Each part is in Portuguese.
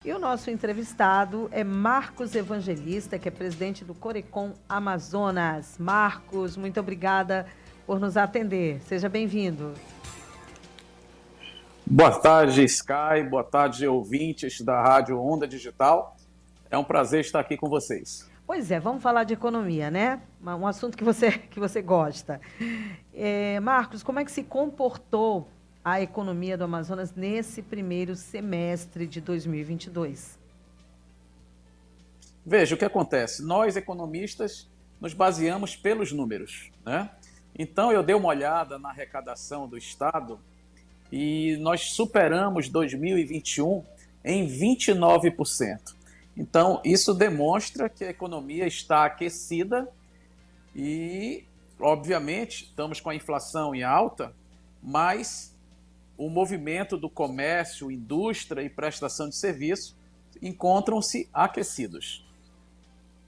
E o nosso entrevistado é Marcos Evangelista, que é presidente do Corecon Amazonas. Marcos, muito obrigada por nos atender. Seja bem-vindo. Boa tarde, Sky. Boa tarde, ouvintes da Rádio Onda Digital. É um prazer estar aqui com vocês. Pois é, vamos falar de economia, né? Um assunto que você gosta. Marcos, como é que se comportou a economia do Amazonas nesse primeiro semestre de 2022? Veja o que acontece. Nós, economistas, nos baseamos pelos números, né? Então, eu dei uma olhada na arrecadação do Estado e nós superamos 2021 em 29%. Então, isso demonstra que a economia está aquecida e, obviamente, estamos com a inflação em alta, mas o movimento do comércio, indústria e prestação de serviço encontram-se aquecidos.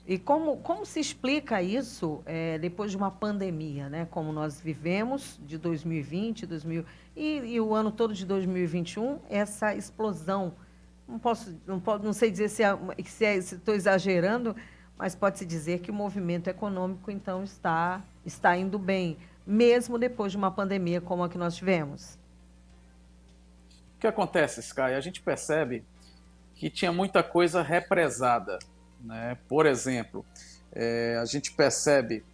E como se explica isso depois de uma pandemia, né? Como nós vivemos de 2020, e o ano todo de 2021, essa explosão. Não sei dizer se estou exagerando, mas pode-se dizer que o movimento econômico, então, está indo bem, mesmo depois de uma pandemia como a que nós tivemos. O que acontece, Sky? A gente percebe que tinha muita coisa represada, né? Por exemplo, a gente percebe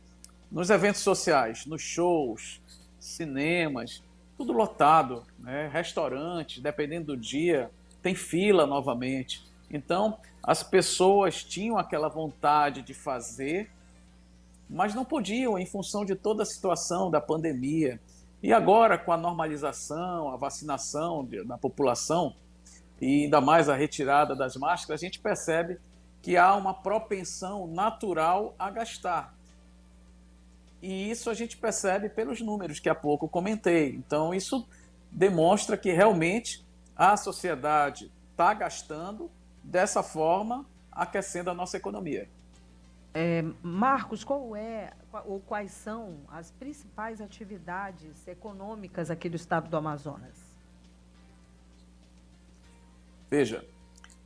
nos eventos sociais, nos shows, cinemas, tudo lotado, né? Restaurantes, dependendo do dia, tem fila novamente. Então, as pessoas tinham aquela vontade de fazer, mas não podiam em função de toda a situação da pandemia. E agora, com a normalização, a vacinação da população, e ainda mais a retirada das máscaras, a gente percebe que há uma propensão natural a gastar. E isso a gente percebe pelos números que há pouco comentei. Então, isso demonstra que realmente a sociedade está gastando dessa forma, aquecendo a nossa economia. Marcos, quais são as principais atividades econômicas aqui do estado do Amazonas? Veja,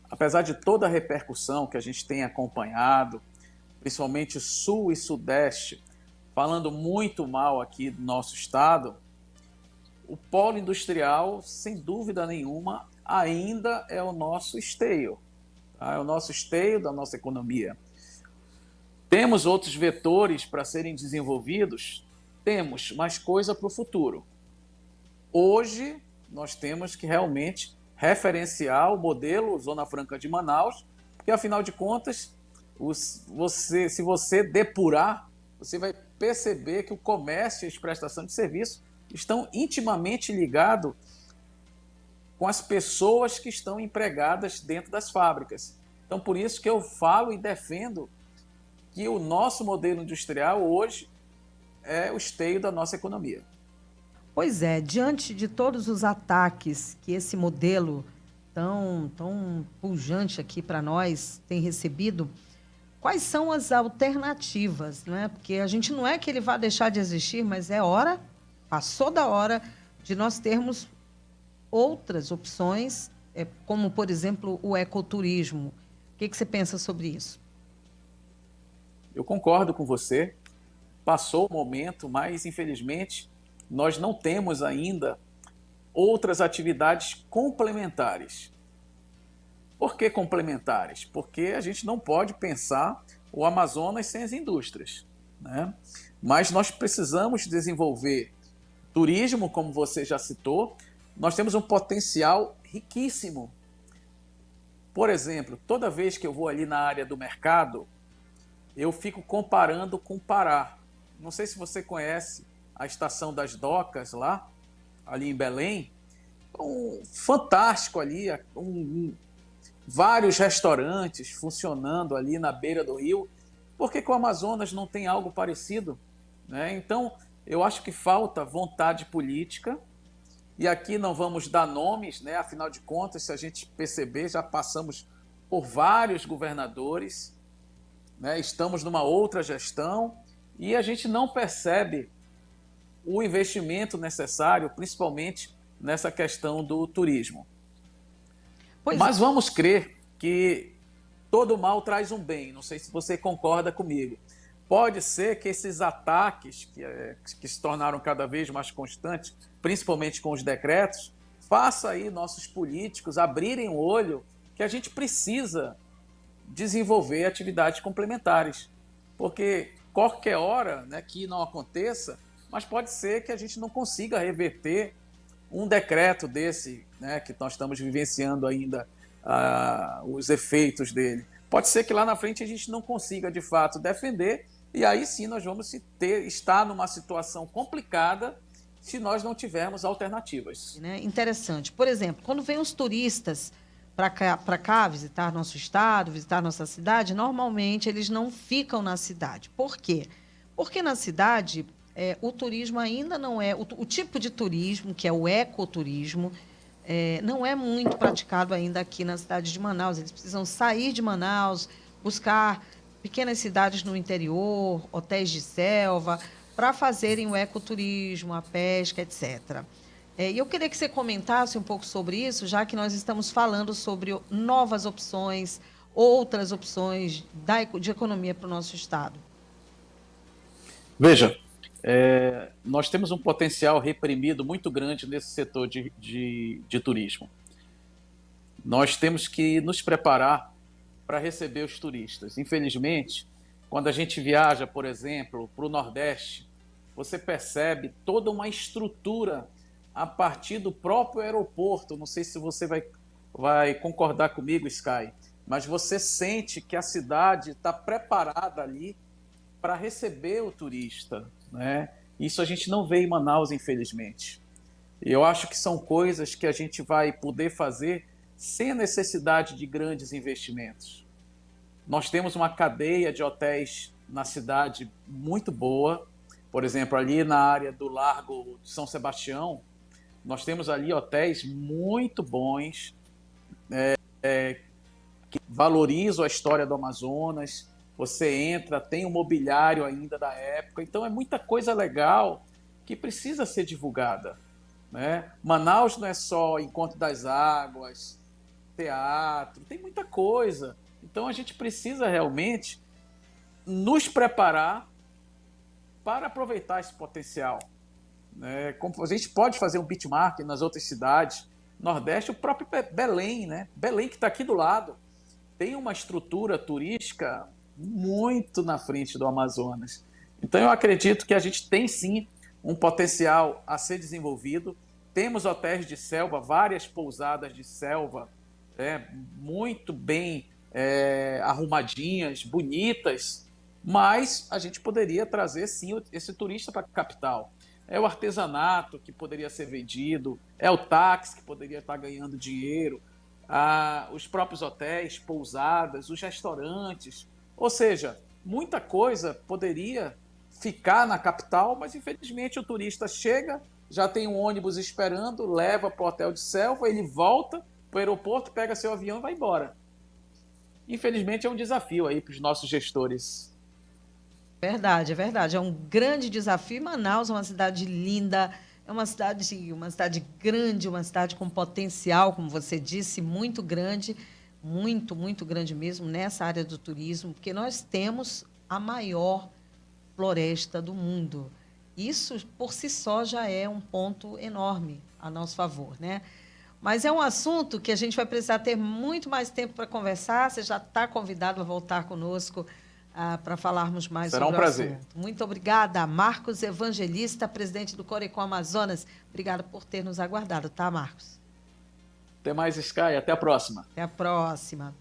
apesar de toda a repercussão que a gente tem acompanhado, principalmente Sul e Sudeste, falando muito mal aqui do nosso estado, o polo industrial, sem dúvida nenhuma, ainda é o nosso esteio, tá? É o nosso esteio da nossa economia. Temos outros vetores para serem desenvolvidos? Temos, mas coisa para o futuro. Hoje, nós temos que realmente referenciar o modelo Zona Franca de Manaus, porque, afinal de contas, se você depurar, você vai perceber que o comércio e a prestação de serviço estão intimamente ligados com as pessoas que estão empregadas dentro das fábricas. Então, por isso que eu falo e defendo que o nosso modelo industrial hoje é o esteio da nossa economia. Pois é, diante de todos os ataques que esse modelo tão pujante aqui para nós tem recebido, quais são as alternativas, não é? Porque a gente não é que ele vá deixar de existir, mas passou da hora de nós termos outras opções, como, por exemplo, o ecoturismo. O que você pensa sobre isso? Eu concordo com você, passou o momento, mas infelizmente nós não temos ainda outras atividades complementares. Por que complementares? Porque a gente não pode pensar o Amazonas sem as indústrias, né? Mas nós precisamos desenvolver turismo, como você já citou. Nós temos um potencial riquíssimo. Por exemplo, toda vez que eu vou ali na área do mercado, eu fico comparando com o Pará. Não sei se você conhece a Estação das Docas lá, ali em Belém. Fantástico ali, vários restaurantes funcionando ali na beira do rio. Por que o Amazonas não tem algo parecido, né? Então, eu acho que falta vontade política, e aqui não vamos dar nomes, né? Afinal de contas, se a gente perceber, já passamos por vários governadores, né? Estamos numa outra gestão e a gente não percebe o investimento necessário, principalmente nessa questão do turismo. Pois Mas vamos crer que todo mal traz um bem. Não sei se você concorda comigo. Pode ser que esses ataques, que se tornaram cada vez mais constantes, principalmente com os decretos, faça aí nossos políticos abrirem o olho que a gente precisa desenvolver atividades complementares. Porque qualquer hora, né, que não aconteça, mas pode ser que a gente não consiga reverter um decreto desse, né, que nós estamos vivenciando ainda os efeitos dele. Pode ser que lá na frente a gente não consiga, de fato, defender, e aí sim nós vamos estar numa situação complicada se nós não tivermos alternativas. Né? Interessante. Por exemplo, quando vem os turistas para cá visitar nosso estado, visitar nossa cidade, normalmente eles não ficam na cidade. Por quê? Porque na cidade o turismo ainda não é... O tipo de turismo, que é o ecoturismo, não é muito praticado ainda aqui na cidade de Manaus. Eles precisam sair de Manaus, buscar pequenas cidades no interior, hotéis de selva, para fazerem o ecoturismo, a pesca, etc. E eu queria que você comentasse um pouco sobre isso, já que nós estamos falando sobre novas opções, outras opções de economia para o nosso estado. Veja, nós temos um potencial reprimido muito grande nesse setor de turismo. Nós temos que nos preparar para receber os turistas. Infelizmente, quando a gente viaja, por exemplo, para o Nordeste, você percebe toda uma estrutura a partir do próprio aeroporto. Não sei se você vai concordar comigo, Sky, mas você sente que a cidade está preparada ali para receber o turista, né? Isso a gente não vê em Manaus, infelizmente. E eu acho que são coisas que a gente vai poder fazer sem a necessidade de grandes investimentos. Nós temos uma cadeia de hotéis na cidade muito boa. Por exemplo, ali na área do Largo de São Sebastião, nós temos ali hotéis muito bons, que valorizam a história do Amazonas. Você entra, tem um mobiliário ainda da época. Então é muita coisa legal que precisa ser divulgada, né? Manaus não é só Encontro das Águas, teatro, tem muita coisa. Então a gente precisa realmente nos preparar para aproveitar esse potencial, né? Como a gente pode fazer um benchmark nas outras cidades, Nordeste, o próprio Belém, né? Belém, que está aqui do lado, tem uma estrutura turística muito na frente do Amazonas. Então eu acredito que a gente tem sim um potencial a ser desenvolvido. Temos hotéis de selva, várias pousadas de selva, muito bem arrumadinhas, bonitas, mas a gente poderia trazer sim esse turista para a capital. É o artesanato que poderia ser vendido, é o táxi que poderia estar ganhando dinheiro, os próprios hotéis, pousadas, os restaurantes. Ou seja, muita coisa poderia ficar na capital, mas infelizmente o turista chega, já tem um ônibus esperando, leva para o hotel de selva, ele volta para o aeroporto, pega seu avião e vai embora. Infelizmente é um desafio aí para os nossos gestores. Verdade, é verdade. É um grande desafio. Manaus é uma cidade linda, é uma cidade grande, uma cidade com potencial, como você disse, muito grande, muito, muito grande mesmo nessa área do turismo, porque nós temos a maior floresta do mundo. Isso, por si só, já é um ponto enorme a nosso favor, né? Mas é um assunto que a gente vai precisar ter muito mais tempo para conversar. Você já está convidado a voltar conosco para falarmos mais Será sobre um o prazer. assunto. Muito obrigada, Marcos Evangelista, presidente do Corecon Amazonas. Obrigada por ter nos aguardado, tá, Marcos? Até mais, Sky. Até a próxima. Até a próxima.